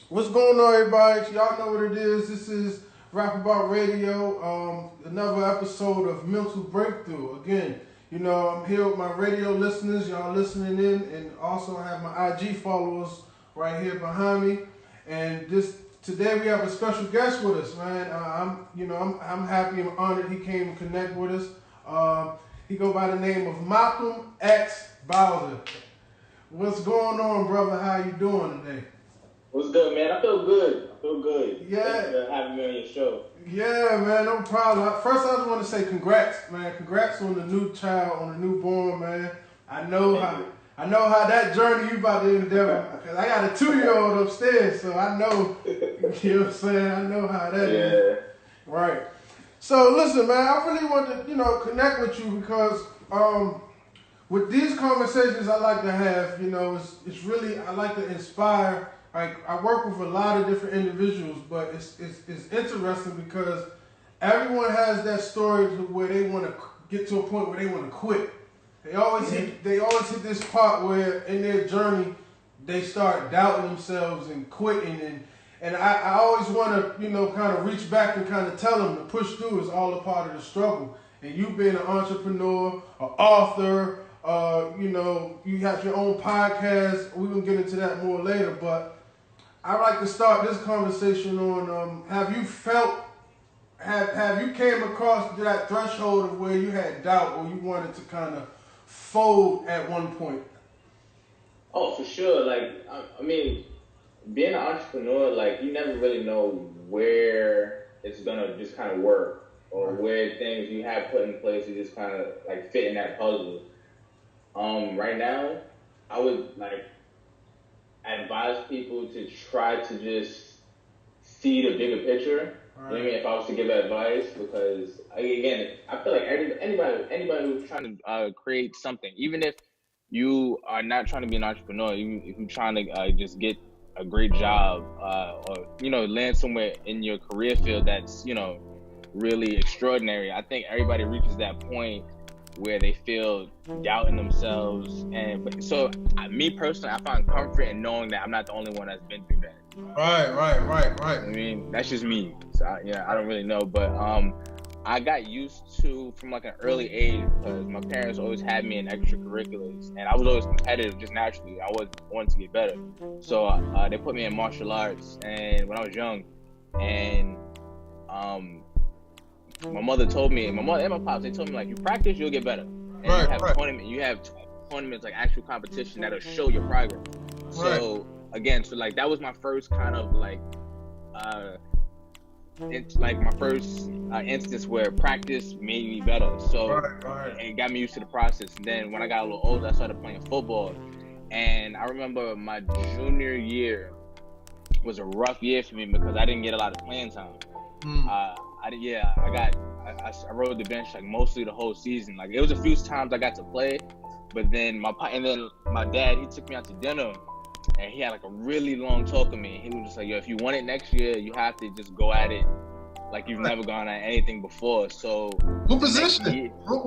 What's going on, everybody? Y'all know what it is. This is Rap About Radio, another episode of Mental Breakthrough. Again, I'm here with my radio listeners, y'all listening in, and also I have my IG followers right here behind me. And today we have a special guest with us, man. I'm happy and honored he came and connect with us. He go by the name of Malcolm X Bowser. What's going on, brother? How you doing today? What's good, man? I feel good. Yeah. Thanks for having me on your show. Yeah, man, no problem. First, I just want to say congrats, man. Congrats on the new child, on the newborn, man. I know how that journey you about to endeavor. Because I got a 2-year-old upstairs, so I know, you know what I'm saying? I know how that is. Right. So, listen, man, I really want to, connect with you because with these conversations I like to have, it's really, I like to inspire. Like, I work with a lot of different individuals, but it's interesting because everyone has that story to where they want to get to a point where they want to quit. They always hit this part where in their journey they start doubting themselves and quitting, and I always want to kind of reach back and kind of tell them to push through is all a part of the struggle. And you being an entrepreneur, an author, you have your own podcast. We're gonna get into that more later, but I like to start this conversation on have you came across that threshold of where you had doubt or you wanted to kind of fold at one point? Oh, for sure. Like, I mean, being an entrepreneur, like, you never really know where it's gonna just kind of work or where things you have put in place to just kind of like fit in that puzzle. Right now, I would like advise people to try to just see the bigger picture. Right. You know what I mean? If I was to give advice, because again, I feel like anybody who's trying to create something, even if you are not trying to be an entrepreneur, if you're trying to just get a great job or land somewhere in your career field that's really extraordinary. I think everybody reaches that point where they feel doubt in themselves, me personally, I find comfort in knowing that I'm not the only one that's been through that. Right. I mean, that's just me. So I don't really know, but I got used to from like an early age because my parents always had me in extracurriculars, and I was always competitive just naturally. I wanted to get better, so they put me in martial arts, and when I was young, and my mother and my pops, they told me, like, you practice, you'll get better. And you have tournaments, like actual competition that'll show your progress. So again, like that was my first kind of like my first instance where practice made me better. So it got me used to the process. And then when I got a little older, I started playing football. And I remember my junior year was a rough year for me because I didn't get a lot of playing time. I rode the bench like mostly the whole season. Like it was a few times I got to play, but then my dad, he took me out to dinner, and he had like a really long talk with me. He was just like, "Yo, if you want it next year, you have to just go at it like you've never gone at anything before." So what position? What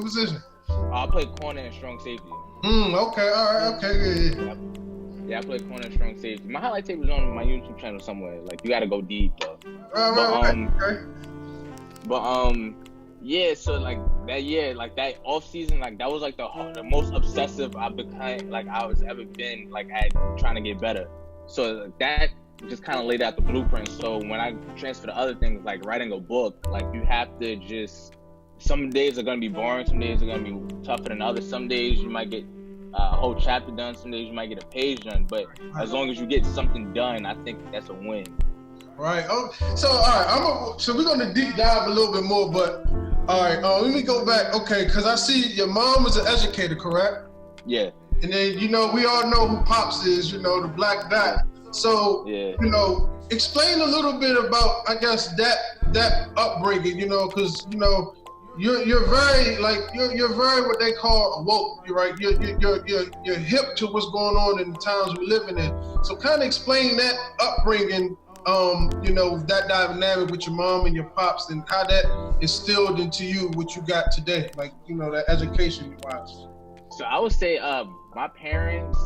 position? I played corner and strong safety. Okay, all right, okay, yeah, I played corner and strong safety. My highlight tape was on my YouTube channel somewhere. Like, you gotta go deep, though. So like that year, like that off season, like that was like the most obsessive I've become, like I was ever been, like at trying to get better. So that just kind of laid out the blueprint. So when I transfer to other things, like writing a book, like you have to just, some days are gonna be boring, some days are gonna be tougher than others. Some days you might get a whole chapter done, some days you might get a page done, but as long as you get something done, I think that's a win. Right. So all right, so we're gonna deep dive a little bit more, but all right, let me go back. Okay, because I see your mom was an educator, correct? Yeah. And then we all know who Pops is, the Black Dot. So explain a little bit about, I guess, that upbringing, because you're very you're very what they call woke, right? You're hip to what's going on in the times we're living in. So kind of explain that upbringing, that dynamic with your mom and your pops and how that instilled into you what you got today, like that education wise. So I would say my parents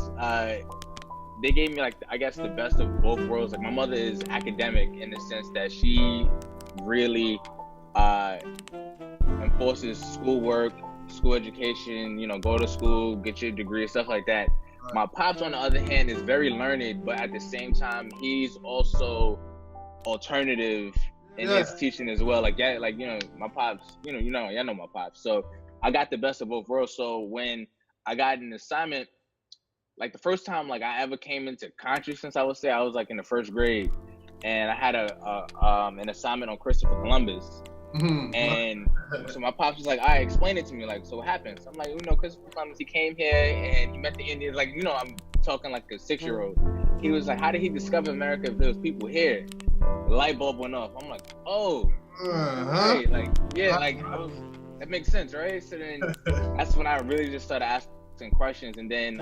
they gave me like, I guess, the best of both worlds. Like my mother is academic in the sense that she really enforces schoolwork, school education, you know, go to school, get your degree, stuff like that. My pops, on the other hand, is very learned, but at the same time, he's also alternative in his teaching as well. Like, yeah, like, you know, my pops, y'all know my pops. So I got the best of both worlds. So when I got an assignment, like the first time like I ever came into consciousness, I would say, I was like in the first grade, and I had an assignment on Christopher Columbus. Mm-hmm. And so my pops was like, all right, explain it to me. Like, so what happened? So I'm like, you know, Christopher Columbus, he came here and he met the Indians. Like, you know, I'm talking like a 6-year-old. He was like, how did he discover America if there was people here? The light bulb went off. I'm like, oh, right. Like, yeah, like that makes sense, right? So then that's when I really just started asking questions. And then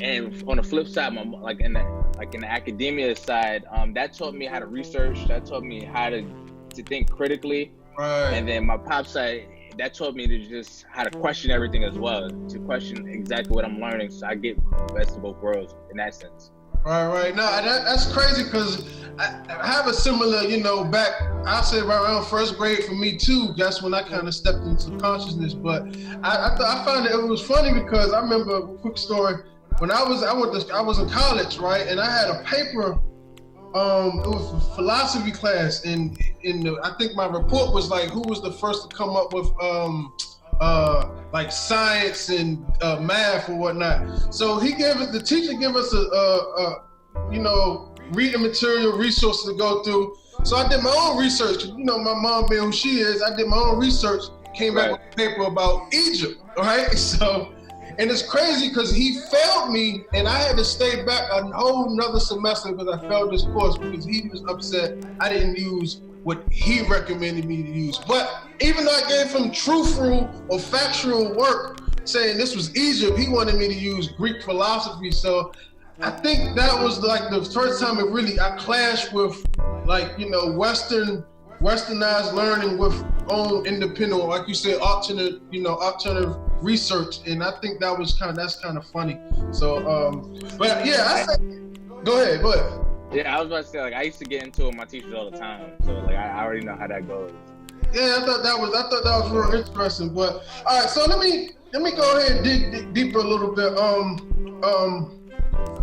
and on the flip side, like in the academia side, that taught me how to research. That taught me how to think critically. Right. And then my pop side, that taught me to just how to question everything as well, to question exactly what I'm learning. So I get the best of both worlds in that sense. Right. No, that's crazy because I have a similar, you know, back, I'll say right around first grade for me too. That's when I kind of stepped into consciousness. But I found that it was funny because I remember a quick story. When I was in college, right, and I had a paper. It was a philosophy class, and I think my report was like, who was the first to come up with like science and math or whatnot. So the teacher gave us a reading material, resources to go through. So I did my own research. You know, my mom being who she is, I did my own research. Came back with a paper about Egypt. Right, so. And it's crazy because he failed me, and I had to stay back a whole nother semester because I failed this course because he was upset I didn't use what he recommended me to use. But even though I gave him truthful or factual work saying this was Egypt, he wanted me to use Greek philosophy. So I think that was like the first time I clashed with, like, you know, westernized learning with own independent, like you said, alternative research, and I think that's kind of funny. So, but yeah, go ahead. Yeah, I was about to say, like, I used to get into it with my teachers all the time, so like I already know how that goes. Yeah, I thought that was real interesting. But all right, so let me go ahead and dig deeper a little bit.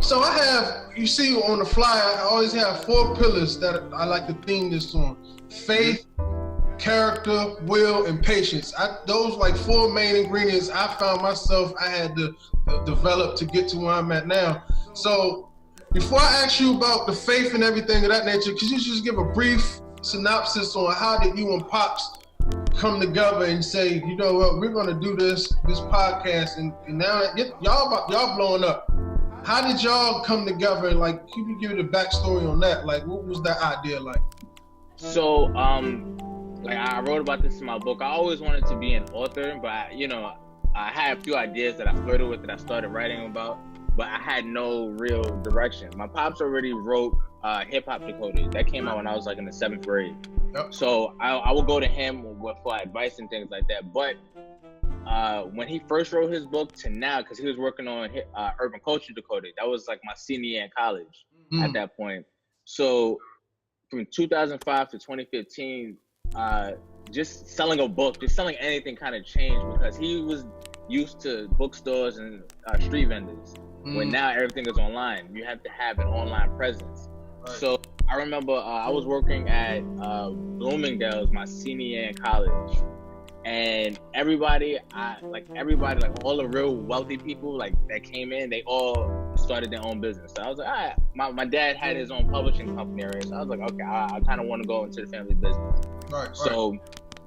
So I have, you see on the flyer, I always have 4 pillars that I like to theme this on: faith, character, will, and patience. Those like 4 main ingredients I found myself I had to develop to get to where I'm at now. So before I ask you about the faith and everything of that nature, could you just give a brief synopsis on how did you and Pops come together and say, you know what, we're gonna do this podcast, and now y'all blowing up. How did y'all come together? Like, can you give me the backstory on that? Like, what was that idea like? So, like I wrote about this in my book. I always wanted to be an author, but I had a few ideas that I flirted with that I started writing about, but I had no real direction. My pops already wrote Hip Hop Decoded. That came out when I was like in the 7th grade. Yep. So I would go to him for advice and things like that. But when he first wrote his book to now, because he was working on Urban Culture Decoded, that was like my senior year in college at that point. So from 2005 to 2015, just selling a book, just selling anything kind of changed because he was used to bookstores and street vendors. When now everything is online, you have to have an online presence. Right. So I remember I was working at Bloomingdale's my senior year in college, and everybody, all the real wealthy people like that came in, they all started their own business. So I was like, all right. My dad had his own publishing company area, so I was like, okay, I kind of want to go into the family business. Right. So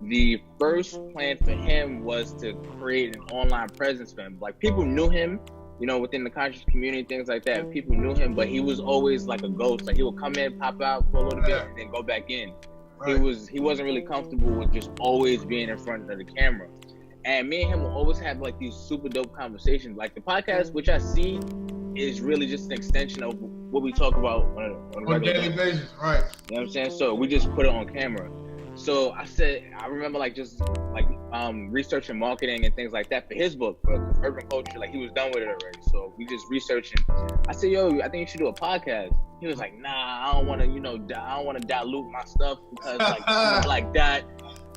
the first plan for him was to create an online presence for him. Like, people knew him, you know, within the conscious community, things like that. People knew him, but he was always like a ghost. Like, he would come in, pop out for a little bit, and then go back in. Right. He wasn't really comfortable with just always being in front of the camera. And me and him will always have like these super dope conversations. Like the podcast, which I see, is really just an extension of what we talk about on a daily basis, right? You know what I'm saying? So we just put it on camera. So I remember like just like researching marketing and things like that for his book, for urban culture. Like he was done with it already, so we just researching. I said, yo, I think you should do a podcast. He was like, nah, I don't want to, I don't want to dilute my stuff because like like that,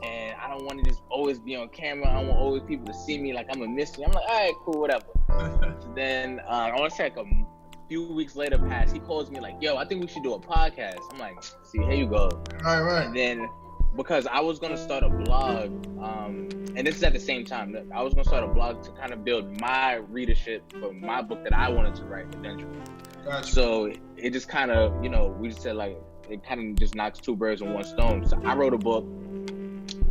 and I don't want to just always be on camera. I want always people to see me like I'm a mystery. I'm like, all right, cool, whatever. So then I want to say like a few weeks later passed. He calls me like, yo, I think we should do a podcast. I'm like, see, here you go. Right. And then, because I was going to start a blog, and this is at the same time, I was going to start a blog to kind of build my readership for my book that I wanted to write eventually. Gotcha. So it just kind of, we just said like, it kind of just knocks two birds with one stone. So I wrote a book.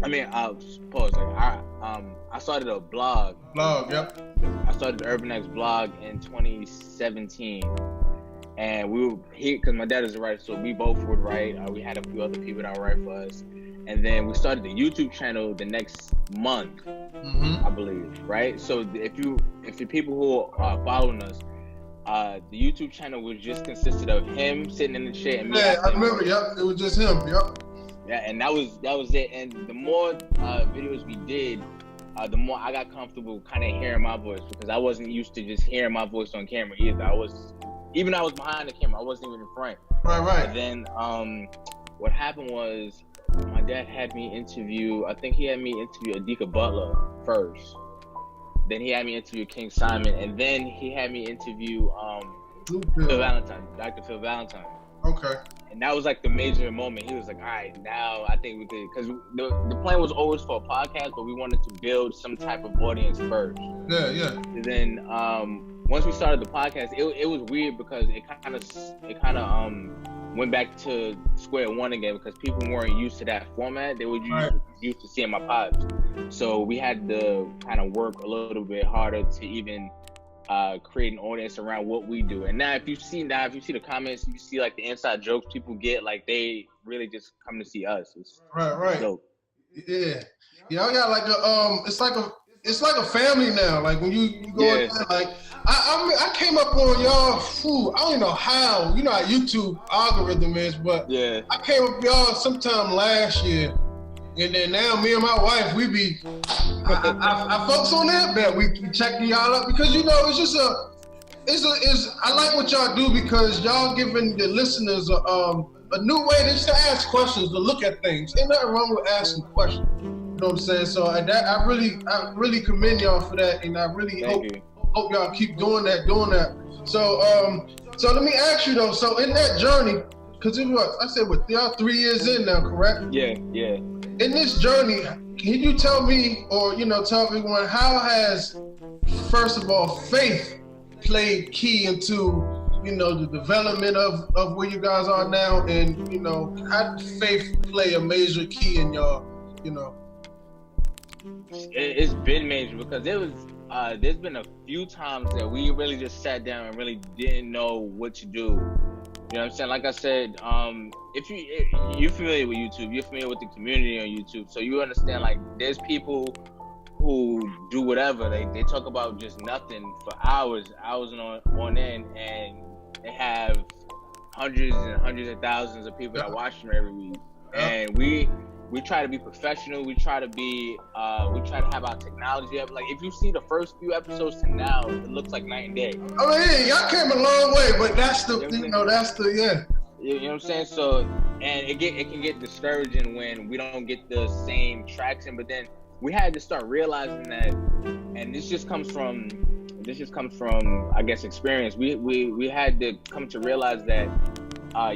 Pause. Like, I started a blog. Yep. I started the Urban X blog in 2017. And we were here because my dad is a writer, so we both would write. We had a few other people that would write for us. And then we started the YouTube channel the next month, I believe, right? So if you people who are following us, the YouTube channel was just consisted of him sitting in the chair and me. Yeah, I remember. Yep, it was just him. Yep. Yeah, and that was it. And the more videos we did, the more I got comfortable kind of hearing my voice, because I wasn't used to just hearing my voice on camera either. I was behind the camera, I wasn't even in front. Right. And then what happened was my dad had me interview. I think he had me interview Adika Butler first. Then he had me interview King Simon, and then he had me interview Phil Valentine, Dr. Phil Valentine. Okay. And that was like the major moment. He was like, all right, now I think we could, because the plan was always for a podcast, but we wanted to build some type of audience first. Yeah. And then once we started the podcast, it was weird because it kind of went back to square one again, because people weren't used to that format. They were used to seeing my pods. So we had to kind of work a little bit harder to even create an audience around what we do. And now if you see the comments, you see like the inside jokes people get, like they really just come to see us. It's right. Dope. Yeah, I got like a it's like a family now. Like when you go in there, like I came up on y'all. I don't even know how. You know how YouTube algorithm is, but yeah, I came up with y'all sometime last year, and then now me and my wife, we be I focus on that, man. We checking y'all up because it's just I like what y'all do, because y'all giving the listeners a new way to ask questions, to look at things. Ain't nothing wrong with asking questions. You know what I'm saying? So I really commend y'all for that, and I really hope y'all keep doing that. So let me ask you though. So in that journey, because y'all 3 years in now, correct? Yeah. In this journey, can you tell me, or tell everyone, how has, first of all, faith played key into the development of where you guys are now, and how did faith play a major key in y'all? It's been major, because there's been a few times that we really just sat down and really didn't know what to do. You know what I'm saying? Like I said, if you're familiar with YouTube, you're familiar with the community on YouTube, so you understand, like, there's people who do whatever. They talk about just nothing for hours on end, and they have hundreds and hundreds of thousands of people that watch them every week. And we try to be professional. We try to have our technology up. Like, if you see the first few episodes to now, it looks like night and day. I mean, y'all came a long way, but that's the, You know what I'm saying? So, and it can get discouraging when we don't get the same traction. But then we had to start realizing that, and this just comes from I guess experience. We had to come to realize that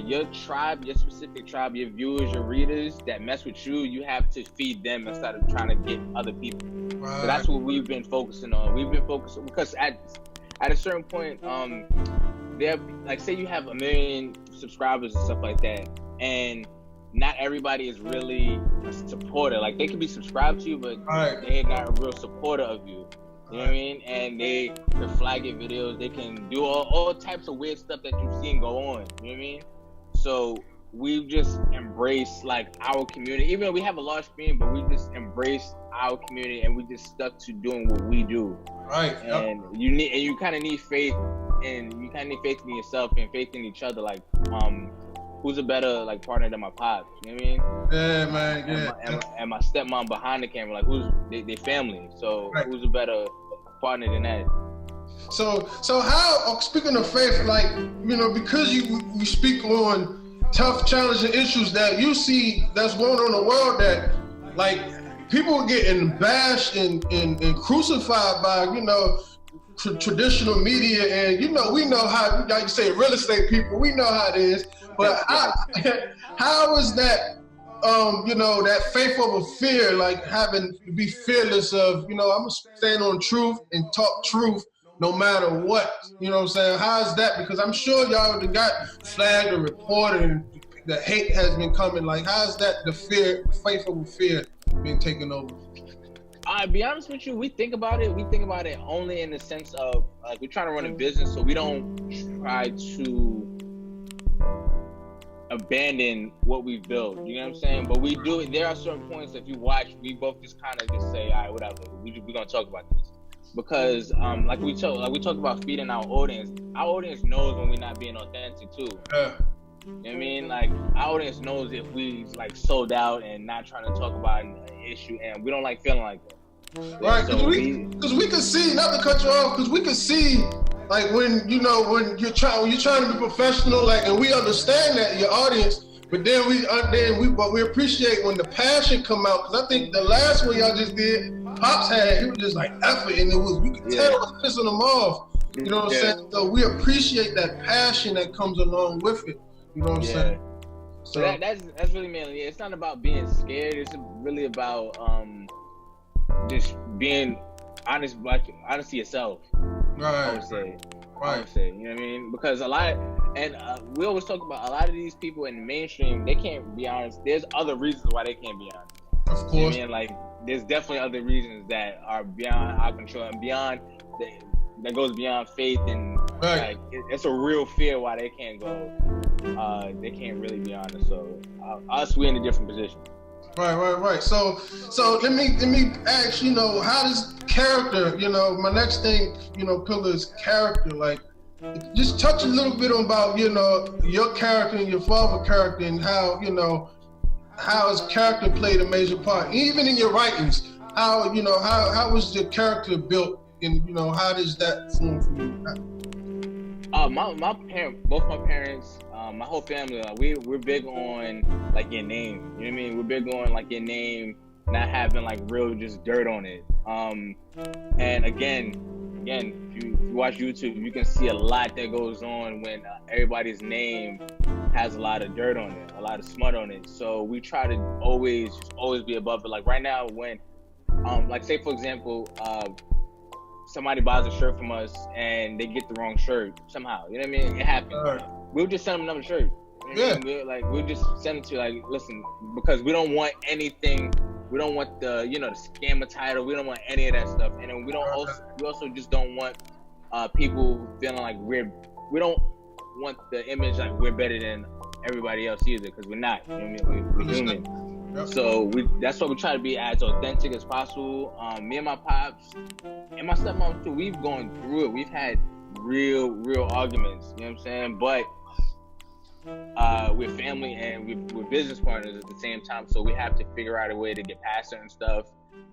your tribe, your specific tribe, your viewers, your readers that mess with you, you have to feed them instead of trying to get other people. Right. So that's what we've been focusing on. We've been focusing, because at a certain point, like, say you have 1 million subscribers and stuff like that, and not everybody is really a supporter. Like, they could be subscribed to you, but they're not a real supporter of you. You know what I mean? And they can flag your videos. They can do all types of weird stuff that you've seen go on. You know what I mean? So we've just embraced, like, our community. Even though we have a large community, but we just embraced our community, and we just stuck to doing what we do. Right. And you kind of need faith, and you kind of need faith in yourself and faith in each other. Like, who's a better like partner than my pops? You know what I mean? Yeah, man. Yeah. And my stepmom behind the camera, like who's they family? So Right. who's a better partner than that? So how, speaking of faith, like, you know, because you speak on tough, challenging issues that you see that's going on in the world, that like people are getting bashed and crucified by, you know, traditional media, and you know, we know how, like you say, real estate people, we know how it is. But how is that, you know, that faith over fear, like having to be fearless of, you know, I'm gonna stand on truth and talk truth no matter what, you know what I'm saying? How is that? Because I'm sure y'all have got flagged or reported and the hate has been coming. Like, how is that, the faith over fear being taken over? I'll be honest with you, we think about it only in the sense of, like, we're trying to run a business, so we don't try to abandon what we've built, you know what I'm saying? But we do, there are certain points, if you watch, we both just kind of just say, all right, whatever, we're gonna talk about this. Because like we talk about feeding our audience knows when we're not being authentic too. Yeah. You know what I mean? Like, our audience knows if we like sold out and not trying to talk about an issue, and we don't like feeling like that. Right, so because we can see, not to cut you off, because we can see, like, when, you know, when you're trying to be professional, like, and we understand that your audience, but then we appreciate when the passion come out. Because I think the last one y'all just did, Pops had, he was just like effort, and we could tell it was pissing them off. You know what I'm saying? So we appreciate that passion that comes along with it. You know what I'm saying? So that's really mainly it. It's not about being scared. It's really about just being honest to yourself. Right. I would say. Right. I would say. You know what I mean? Because we always talk about a lot of these people in the mainstream, they can't be honest. There's other reasons why they can't be honest. Of course. You know what I mean? Like, there's definitely other reasons that are beyond our control and beyond that goes beyond faith, and like it's a real fear why they can't go. They can't really be honest. So us, we're in a different position. Right. So let me ask, you know, how does character, you know, my next thing, you know, pillar is character. Like, just touch a little bit about, you know, your character and your father's character, and how, you know, how has character played a major part, even in your writings. How, you know, how was your character built, and, you know, how does that form for you? Both my parents, my whole family, we're big on like your name. You know what I mean? We're big on like your name not having like real just dirt on it. And again, if you watch YouTube, you can see a lot that goes on when everybody's name has a lot of dirt on it, a lot of smut on it. So we try to always be above it. Like right now, when like say for example, somebody buys a shirt from us and they get the wrong shirt somehow, you know what I mean? It happens. We'll just send them another shirt. You know what I mean? We'll just send it to, like, listen, because we don't want anything. We don't want the, you know, the scammer title. We don't want any of that stuff. And then we also just don't want people feeling like we don't want the image like we're better than everybody else either, because we're not. You know what I mean? We're human. Yep. So that's why we try to be as authentic as possible. Me and my pops and my stepmom too, we've gone through it. We've had real arguments, you know what I'm saying? But we're family and we're business partners at the same time, so we have to figure out a way to get past certain stuff.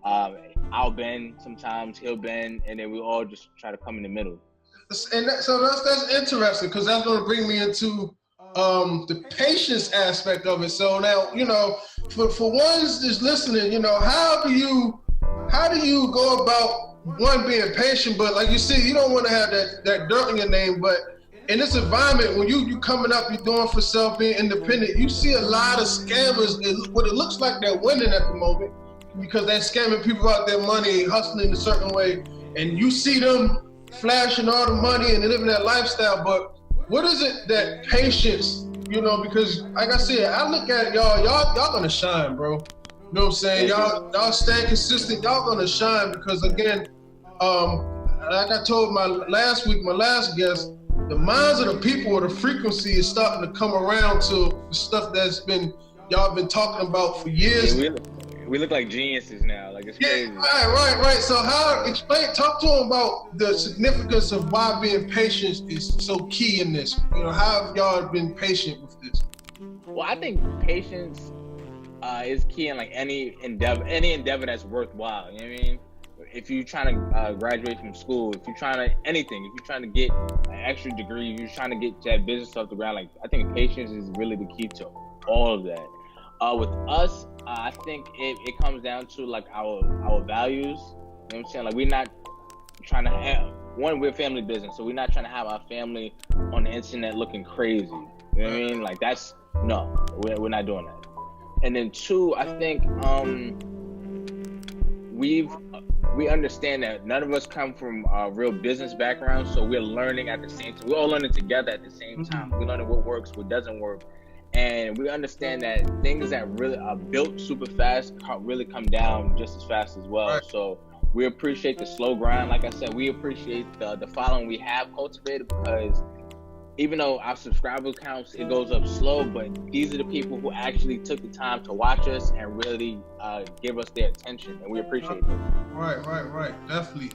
I'll bend sometimes, he'll bend, and then we all just try to come in the middle. And so that's interesting, because that's going to bring me into the patience aspect of it. So now, you know, for ones just listening, you know, how do you go about one being patient, but like you said, you don't want to have that dirt in your name. But in this environment, when you coming up, you're doing for self, being independent, you see a lot of scammers. What it looks like they're winning at the moment, because they're scamming people out their money, hustling in a certain way, and you see them flashing all the money and living that lifestyle. But what is it that patience, you know, because like I said, I look at y'all gonna shine, bro. You know what I'm saying? Y'all stay consistent, y'all gonna shine, because again, like I told my last guest, the minds of the people, or the frequency is starting to come around to the stuff that's y'all been talking about for years. Yeah, we look like geniuses now, like it's crazy. Right. So talk to them about the significance of why being patient is so key in this. You know, how have y'all been patient with this? Well, I think patience is key in like any endeavor that's worthwhile. You know what I mean? If you're trying to graduate from school, if you're trying to anything, if you're trying to get an extra degree, if you're trying to get that business off the ground, like I think patience is really the key to all of that. With us, I think it comes down to like our values. You know what I'm saying? Like we're not trying to have we're a family business, so we're not trying to have our family on the internet looking crazy. You know what I mean? Like we're not doing that. And then two, I think we understand that none of us come from a real business background, so we're learning at the same time. We're all learning together at the same time. We're learning what works, what doesn't work. And we understand that things that really are built super fast really come down just as fast as well. Right. So we appreciate the slow grind. Like I said, we appreciate the following we have cultivated, because even though our subscriber counts, it goes up slow, but these are the people who actually took the time to watch us and really give us their attention, and we appreciate it. Right. Definitely.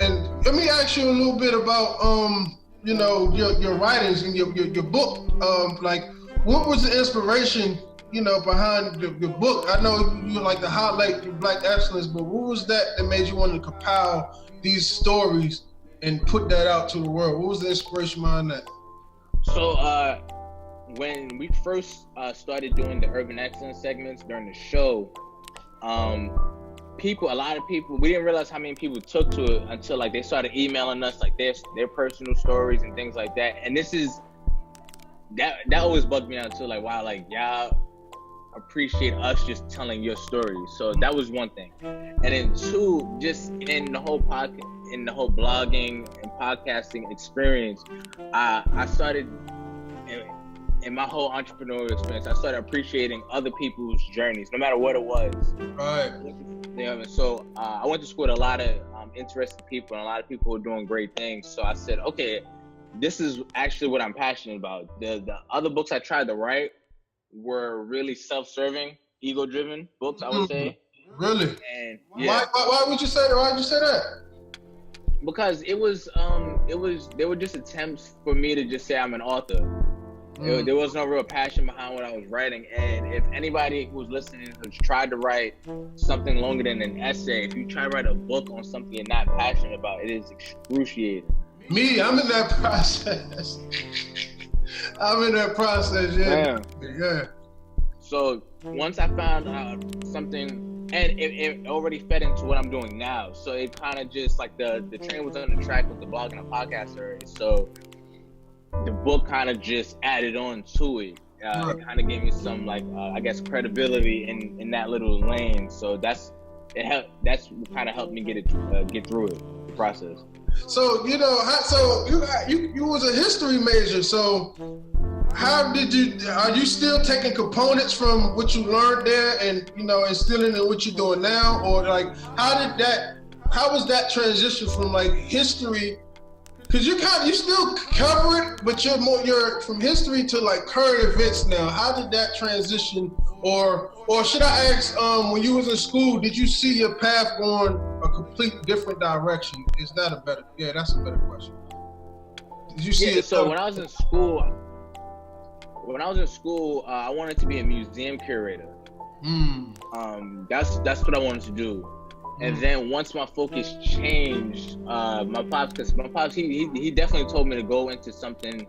And let me ask you a little bit about your writings and your book. Like, what was the inspiration, behind your book? I know you like to highlight your Black excellence, but what was that made you want to compile these stories and put that out to the world? What was the inspiration behind that? So when we first started doing the Urban Excellence segments during the show, a lot of people, we didn't realize how many people took to it until like they started emailing us like their personal stories and things like that. And that always bugged me out too. Like, wow, like y'all appreciate us just telling your story. So that was one thing. And then two, just in the whole blogging and podcasting experience, I started in my whole entrepreneurial experience, I started appreciating other people's journeys, no matter what it was. Right. So I went to school with a lot of interesting people and a lot of people who are doing great things. So I said, okay, this is actually what I'm passionate about. The other books I tried to write were really self-serving, ego-driven books, I would say. Really? And yeah. Why would you say that? Why did you say that? Because they were just attempts for me to just say I'm an author. There was no real passion behind what I was writing. And if anybody who's listening has tried to write something longer than an essay, if you try to write a book on something you're not passionate about, it is excruciating. Me, I'm in that process. Yeah. So once I found something, and it already fed into what I'm doing now. So it kind of just like the train was on the track with the blog and the podcast already. So the book kind of just added on to it. It kind of gave me some I guess credibility in that little lane. So that's what kind of helped me get through it, the process. So you was a history major. So how did are you still taking components from what you learned there and instilling in what you're doing now, or like how was that transition from like history? Because you still cover it, but you're from history to like current events now. How did that transition, or should I ask, when you was in school, did you see your path going a complete different direction? Is that that's a better question. Did you see it? So when I was in school, I wanted to be a museum curator. That's what I wanted to do. And then once my focus changed, my pops, he definitely told me to go into something,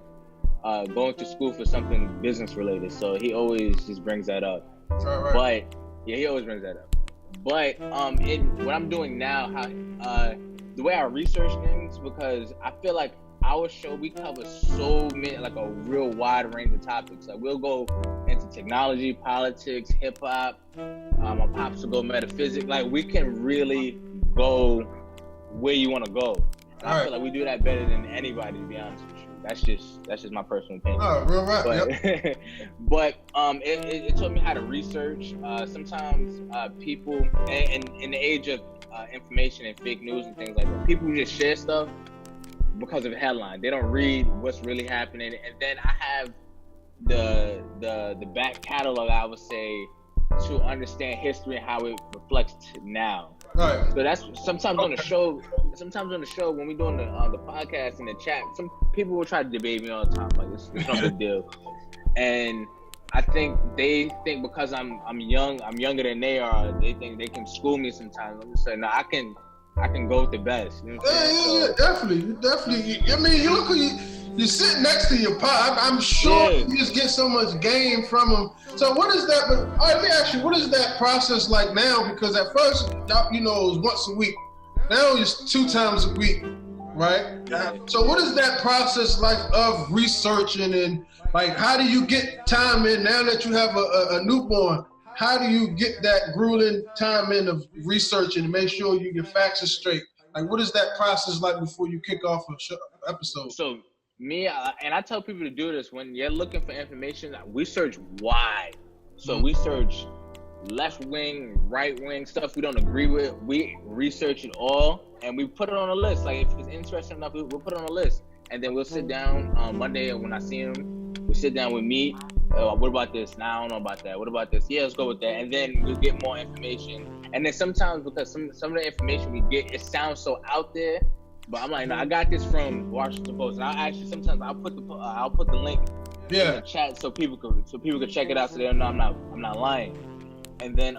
go into school for something business related. So he always just brings that up. Right. But yeah, he always brings that up. But what I'm doing now, the way I research things, because I feel like our show, we cover so many, like a real wide range of topics. Like we'll go into technology, politics, hip hop. My pops will go metaphysics. Like we can really go where you want to go. And I feel like we do that better than anybody, to be honest with you. That's just my personal opinion. Oh, real right. But, but it taught me how to research. Sometimes people, and in the age of information and fake news and things like that, people just share stuff because of a headline. They don't read what's really happening. And then I have the back catalog, I would say, to understand history and how it reflects now. Right. So that's sometimes on the show when we're doing the podcast and the chat, some people will try to debate me all the time, like it's no big deal. and I think they think because I'm younger than they are, they think they can school me sometimes. I'm just saying, no, I can go with the best. You know what I'm saying? Yeah, definitely. I mean, you look you sit next to your pop. I'm sure you just get so much gain from them. So what is that? But let me ask you, what is that process like now? Because at first, you know, it was once a week. Now it's 2 times a week, right? So what is that process like of researching, and like how do you get time in now that you have a newborn? How do you get that grueling time in of researching and make sure you get facts straight? Like, what is that process like before you kick off an episode? So me, and I tell people to do this when you're looking for information. We search wide. So we search left wing, right wing, stuff we don't agree with. We research it all and we put it on a list. Like if it's interesting enough, we'll put it on a list. And then we'll sit down Monday when I see him. We sit down, we meet. What about this? Nah, I don't know about that. What about this? Yeah, let's go with that. And then we'll get more information. And then sometimes because some of the information we get, it sounds so out there. But I'm like, no, I got this from Washington Post. And sometimes I'll put the link in the chat so people could check it out so they know I'm not lying. And then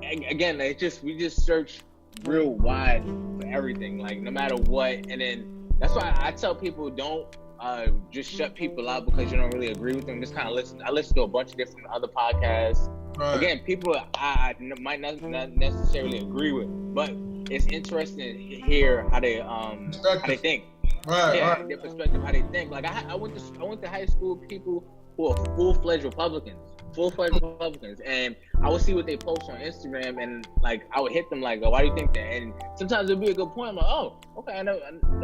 again, we just search real wide for everything, like no matter what. And then that's why I tell people don't just shut people out because you don't really agree with them. Just kind of listen. I listen to a bunch of different other podcasts. Right. Again, people I might not necessarily agree with, but it's interesting to hear how they think. Right, yeah, right. Their perspective, how they think. Like I went to high school with people who are full-fledged Republicans, and I would see what they post on Instagram, and like I would hit them like, oh, why do you think that? And sometimes it'd be a good point. I'm like, oh, okay, I never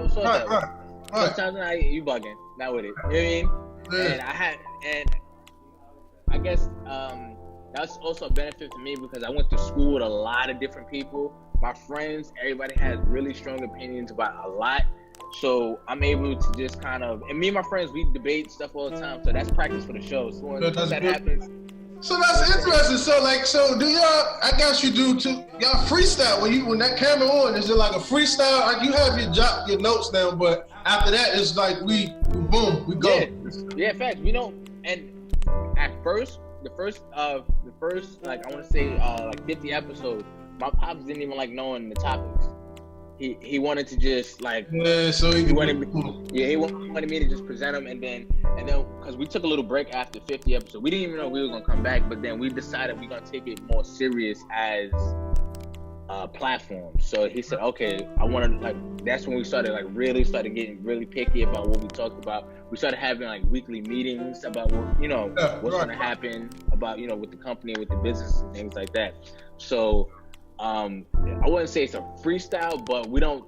saw that. Right. Sometimes you bugging, not with it. You know what I mean? Yeah. And I guess that's also a benefit for me because I went to school with a lot of different people. My friends, everybody has really strong opinions about a lot. So I'm able to just kind of, and me and my friends, we debate stuff all the time. So that's practice for the show. So when that happens. So that's interesting. So do y'all, I guess you do too, y'all freestyle when that camera on, is it like a freestyle? Like you have your notes down, but after that it's like we go. Yeah, facts. We don't, and at first, the first like I want to say like 50 episodes, my pops didn't even like knowing the topics. He wanted to just like he wanted me to just present them, and then because we took a little break after 50 episodes, we didn't even know we were gonna come back, but then we decided we're gonna take it more serious as a platform. So he said, okay, I want to like. That's when we started getting really picky about what we talked about. We started having like weekly meetings about what what's gonna happen about with the company, with the business and things like that. So. I wouldn't say it's a freestyle, but we don't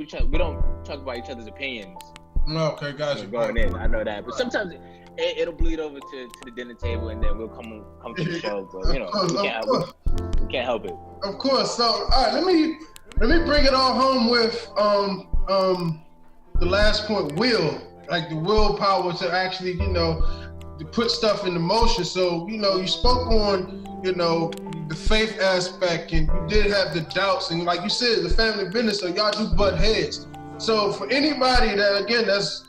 talk about each other's opinions. No, okay, gotcha. Going in, I know that, but sometimes it'll bleed over to the dinner table, and then we'll come to the show. But we can't help it. Of course. So, all right, let me bring it all home with the last point, like the willpower to actually to put stuff into motion. So you spoke on the faith aspect, and you did have the doubts, and like you said, the family business, so y'all do butt heads. So for anybody that again that's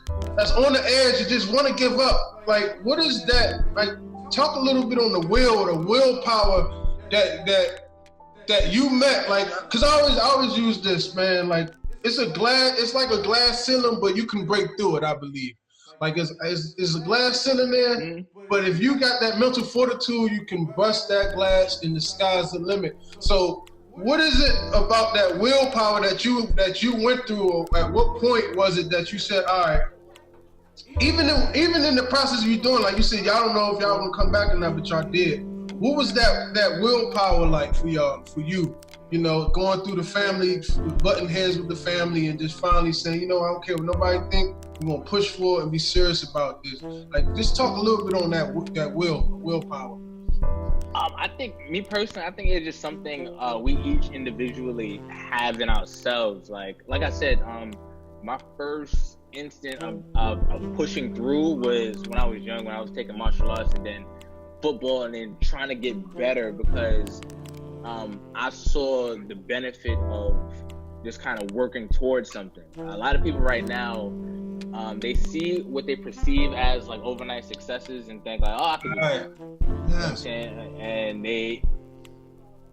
on the edge and just want to give up, like what is that? Like talk a little bit on the willpower that you met, like because I always use this, man, like it's like a glass ceiling, but you can break through it, I believe. Like it's a glass ceiling there, but if you got that mental fortitude, you can bust that glass and the sky's the limit. So what is it about that willpower that you went through, or at what point was it that you said, all right, even in the process of you doing, like you said, y'all don't know if y'all gonna come back or not, but y'all did. What was that willpower like for you? Going through the family, butting heads with the family, and just finally saying, I don't care what nobody think. We're gonna push forward and be serious about this. Like, just talk a little bit on that willpower. I think, me personally, I think it's just something we each individually have in ourselves. Like I said, my first instant of pushing through was when I was young, when I was taking martial arts and then football, and then trying to get better because I saw the benefit of just kind of working towards something. A lot of people right now, they see what they perceive as like overnight successes and think like, oh, I can do that. Yes. You know what I'm saying?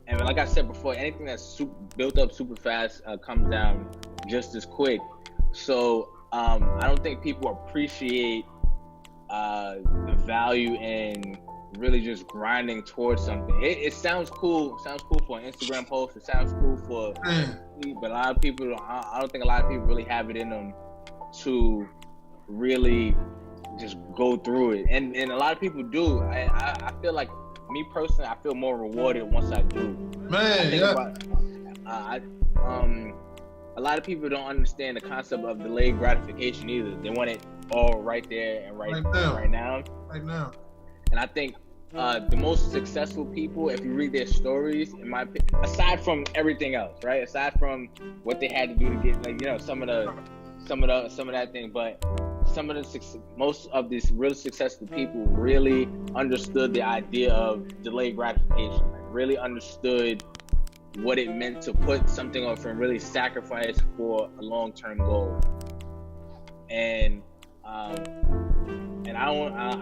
And like I said before, anything that's built up super fast comes down just as quick. So I don't think people appreciate the value in really just grinding towards something. It sounds cool. It sounds cool for an Instagram post. It sounds cool for, but a lot of people, I don't think a lot of people really have it in them to really just go through it. And a lot of people do. I feel like, me personally, I feel more rewarded once I do. Man, a lot of people don't understand the concept of delayed gratification either. They want it all right there and right now. And I think the most successful people, if you read their stories, in my opinion, aside from everything else, right? Aside from what they had to do to get, like, you know, some of that thing, but most of these really successful people really understood the idea of delayed gratification. Like, really understood what it meant to put something off and really sacrifice for a long-term goal. And I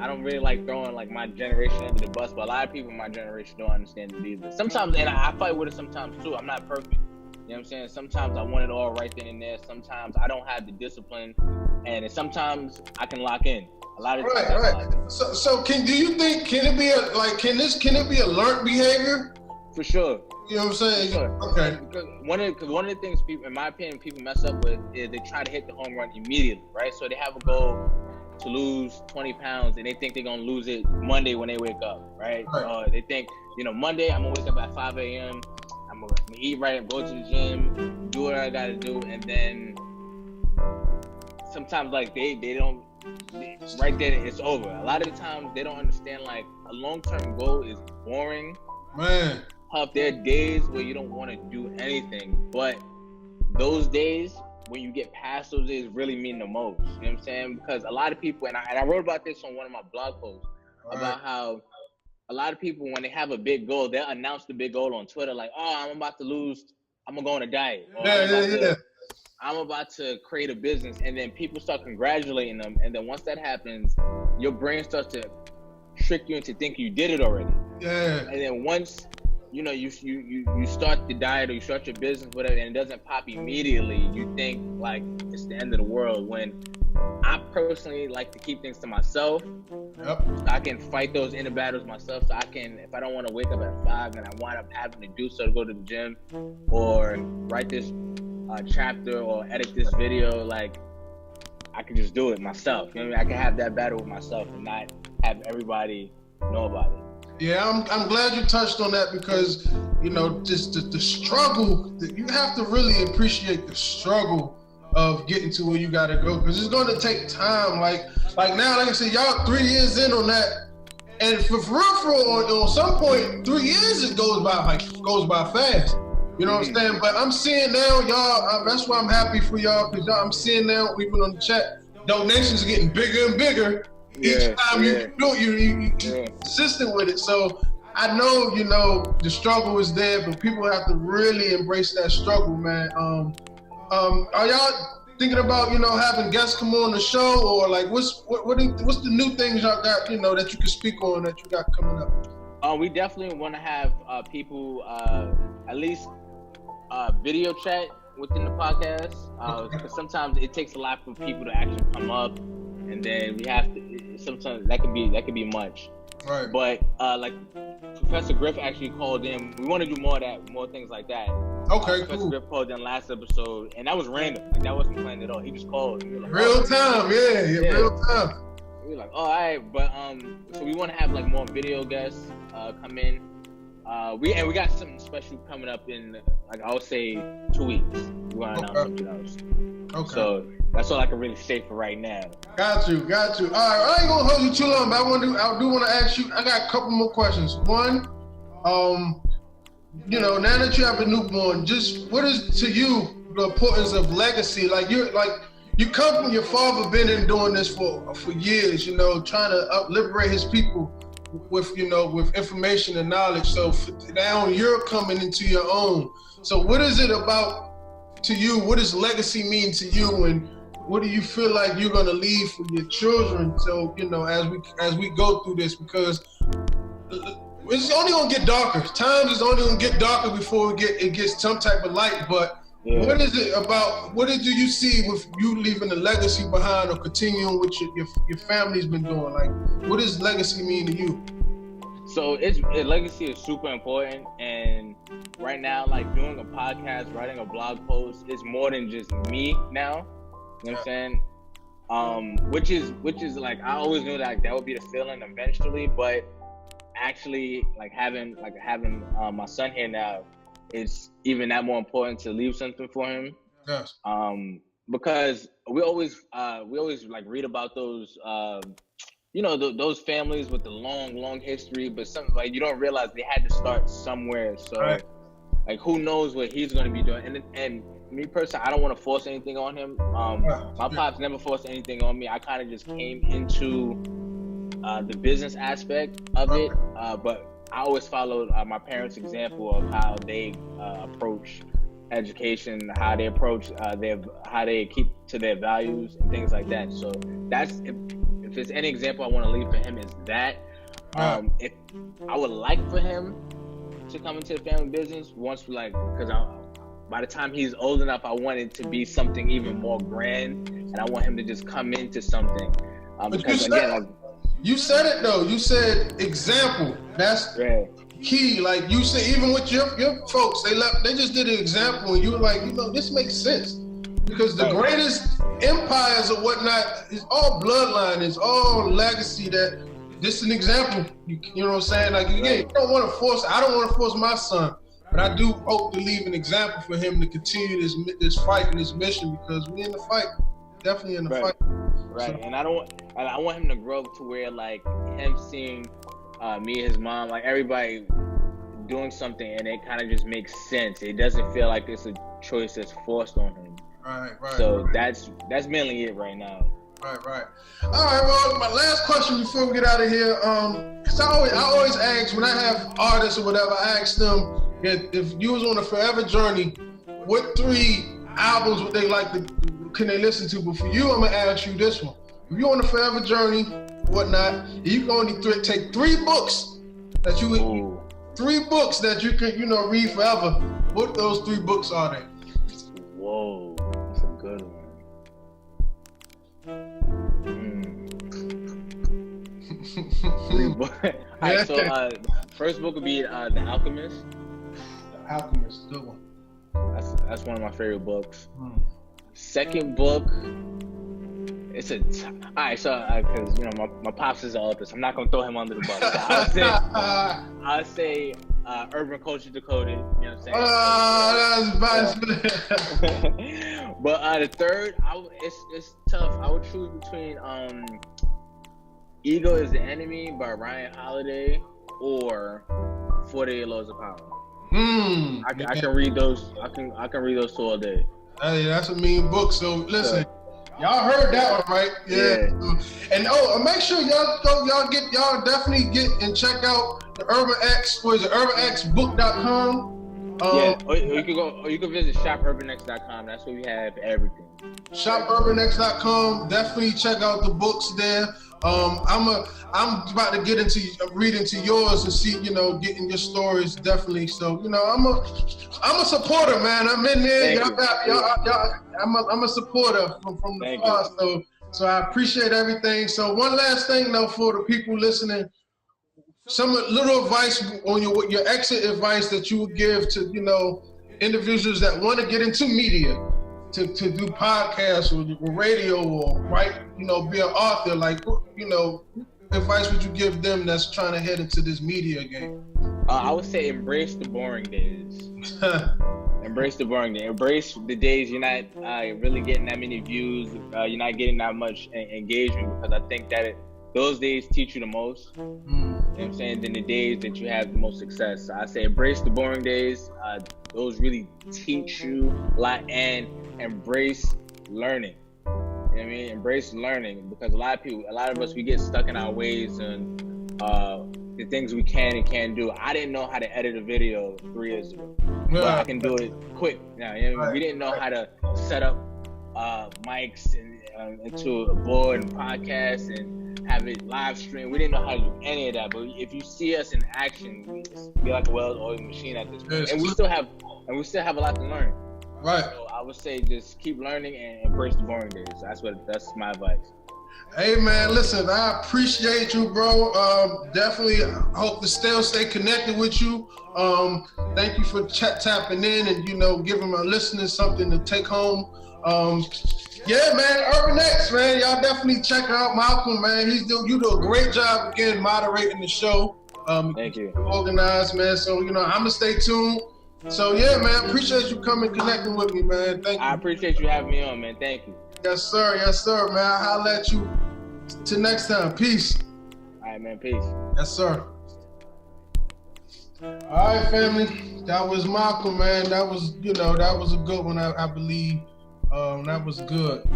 don't really like throwing like my generation under the bus, but a lot of people in my generation don't understand it either. Sometimes, and I fight with it sometimes too. I'm not perfect. You know what I'm saying? Sometimes I want it all right then and there. Sometimes I don't have the discipline, and sometimes I can lock in. A lot of times. Right. So can it be a learned behavior? For sure. You know what I'm saying? Sure. Okay. One of the things people, in my opinion, people mess up with is they try to hit the home run immediately, right? So they have a goal to lose 20 pounds and they think they're gonna lose it Monday when they wake up, right? They think, Monday I'm gonna wake up at 5 a.m. I'm gonna eat right, go to the gym, do what I gotta do, and then sometimes like they don't, right there it's over. A lot of the times they don't understand like a long-term goal is boring. Man. There are days where you don't want to do anything, but those days, when you get past those days, really mean the most. You know what I'm saying? Because a lot of people, and I wrote about this on one of my blog posts, about how a lot of people, when they have a big goal, they'll announce the big goal on Twitter, like, oh, I'm about to lose, I'm going to go on a diet. Or I'm about to create a business. And then people start congratulating them. And then once that happens, your brain starts to trick you into thinking you did it already. Yeah. And then once you start the diet or you start your business, whatever, and it doesn't pop immediately, you think like it's the end of the world. When I personally like to keep things to myself. Yep. I can fight those inner battles myself. So I can, if I don't want to wake up at 5 and I wind up having to do so to go to the gym or write this chapter or edit this video, like I can just do it myself. You know what I mean? I can have that battle with myself and not have everybody know about it. Yeah, I'm glad you touched on that because, just the struggle, you have to really appreciate the struggle of getting to where you gotta go because it's gonna take time. Like now, like I said, y'all 3 years in on that, and for real, on some point, 3 years it goes by fast. You know what I'm saying? But I'm seeing now, y'all. That's why I'm happy for y'all because I'm seeing now, even on the chat, donations are getting bigger and bigger. Each time you consistent with it. So I know, the struggle is there, but people have to really embrace that struggle, man. Are y'all thinking about, having guests come on the show, or like what's the new things y'all got, that you can speak on that you got coming up? We definitely want to have people at least video chat within the podcast, because sometimes it takes a lot for people to actually come up. And then we have to. Sometimes that could be much. Right. But like Professor Griff actually called in. We want to do more things like that. Okay, Professor Griff called in last episode, and that was random. Like that wasn't planned at all. He just called. We were like, real time, real time. We were like, oh, all right, but so we want to have like more video guests come in. We got something special coming up in like I would say 2 weeks. We want to announce something else. Okay. So that's all I can really say for right now. Got you. All right, I ain't gonna hold you too long, but I do want to ask you. I got a couple more questions. One, now that you have a newborn, just what is to you the importance of legacy? Like you come from your father, been in doing this for years. Trying to liberate his people with with information and knowledge. So now you're coming into your own. So what is it about to you? What does legacy mean to you? And what do you feel like you're gonna leave for your children? So, you know, as we go through this, because it's only gonna get darker. Times is only gonna get darker before it gets some type of light. But what is it about? What do you see with you leaving a legacy behind, or continuing with your family's been doing? Like, what does legacy mean to you? So legacy is super important, and right now, like doing a podcast, writing a blog post is more than just me now. You know what I'm saying? Which is like, I always knew that would be the feeling eventually, but actually like having my son here now, it's even that more important to leave something for him. Yes. Because we always like read about those you know, those families with the long history, but something like you don't realize they had to start somewhere. So like, who knows what he's going to be doing? And me personally, I don't want to force anything on him. My pops never forced anything on me. I kind of just came into the business aspect of it, but I always followed my parents' example of how they approach education, how they approach how they keep to their values and things like that. So that's if there's any example I want to leave for him, is that. If I would like for him to come into the family business once, because by the time he's old enough, I want it to be something even more grand, and I want him to just come into something. Because you said it though. You said example. That's key. Like you said, even with your folks, they just did an example, and you were like, you know, this makes sense. Because the greatest empires or whatnot is all bloodline, is all legacy. That this is an example. You know what I'm saying? Like again, you don't want to force. I don't want to force my son, but I do hope to leave an example for him to continue this fight and this mission, because we in the fight, definitely in the fight. Right, so, and I want him to grow up to where like him seeing me and his mom, like everybody doing something, and it kind of just makes sense. It doesn't feel like it's a choice that's forced on him. Right. So that's mainly it right now. Right. All right. Well, my last question before we get out of here, because I always ask when I have artists or whatever, I ask them if you was on a forever journey, what 3 albums would they like to can they listen to? But for you, I'm gonna ask you this one: if you're on a forever journey, whatnot, you can only take 3 books that you would, 3 books that you can read forever. What those 3 books are they? Whoa, that's a good one. Alright, so first book would be The Alchemist. The Alchemist, good one. That's one of my favorite books. Second book, it's alright, so because my pops is an author, so I'm not gonna throw him under the bus. So I'll say Urban Culture Decoded. You know what I'm saying? That's nice. But the third, it's tough. I would choose between Ego is the Enemy by Ryan Holiday or 48 Laws of Power. I can read those. I can read those 2 all day. Hey, that's a mean book. So listen, y'all heard that one, right? Yeah. And make sure y'all definitely get and check out the Urban X. What is it? UrbanXbook.com. Or you can visit shopurbanx.com. That's where we have everything. Shopurbanx.com. Definitely check out the books there. I'm about to get into read into yours and see, getting your stories definitely. So, I'm a supporter, man. I'm in there. I'm a supporter from the start. So I appreciate everything. So one last thing though for the people listening, some little advice on your exit advice that you would give to individuals that want to get into media, to do podcasts or radio or be an author. Like, advice would you give them that's trying to head into this media game? I would say embrace the boring days. Embrace the boring days. Embrace the days you're not really getting that many views. You're not getting that much engagement, because I think that those days teach you the most. You know what I'm saying? Than the days that you have the most success. So I say embrace the boring days. Those really teach you a lot, and embrace learning. You know what I mean? Embrace learning, because a lot of us, we get stuck in our ways and the things we can and can't do. I didn't know how to edit a video 3 years ago, but I can do it quick now. We didn't know how to set up mics and into a board and podcast and have it live stream. We didn't know how to do any of that, but if you see us in action, we're like a well-oiled machine at this point, and we still have a lot to learn. Right. So I would say just keep learning and embrace the boring days. That's my advice. Hey man, listen, I appreciate you, bro. Definitely hope to still stay connected with you. Thank you for tapping in and giving my listeners something to take home. Yeah, man, Urban X, man, y'all definitely check out Malcolm, man. You do a great job again moderating the show. Thank you. Organized, man. So I'm gonna stay tuned. So yeah, man, appreciate you coming connecting with me, man. Thank you. I appreciate you having me on, man. Thank you. Yes, sir, man. I'll holler at you. Till next time. Peace. All right, man. Peace. Yes, sir. All right, family. That was Malcolm, man. That was a good one, I believe. That was good.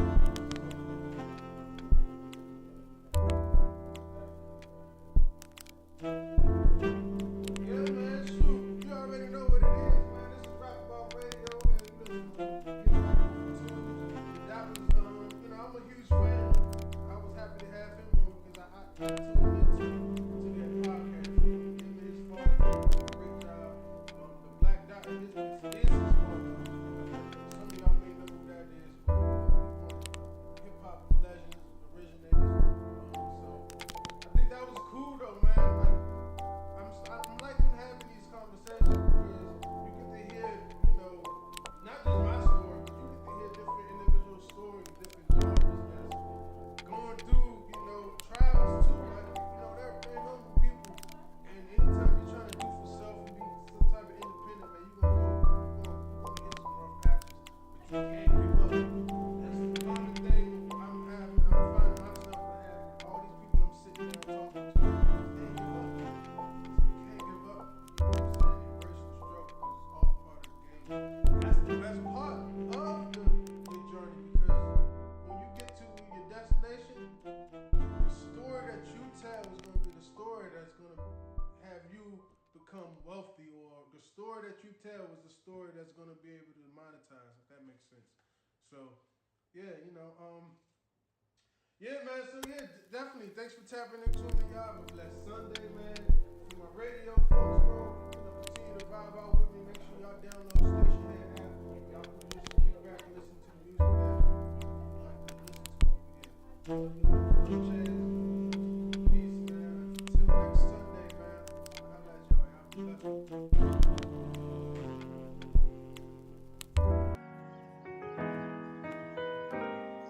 That's going to be able to monetize, if that makes sense. So, yeah, yeah, man. So, yeah, definitely. Thanks for tapping into me, y'all. Have a blessed Sunday, man. For my radio folks, bro, continue to vibe out with me. Make sure y'all download Station Head app. Y'all can just kick back and listen to the music that you like to listen to. Peace, man. Until next Sunday, man. I'll let y'all. Y'all be blessed.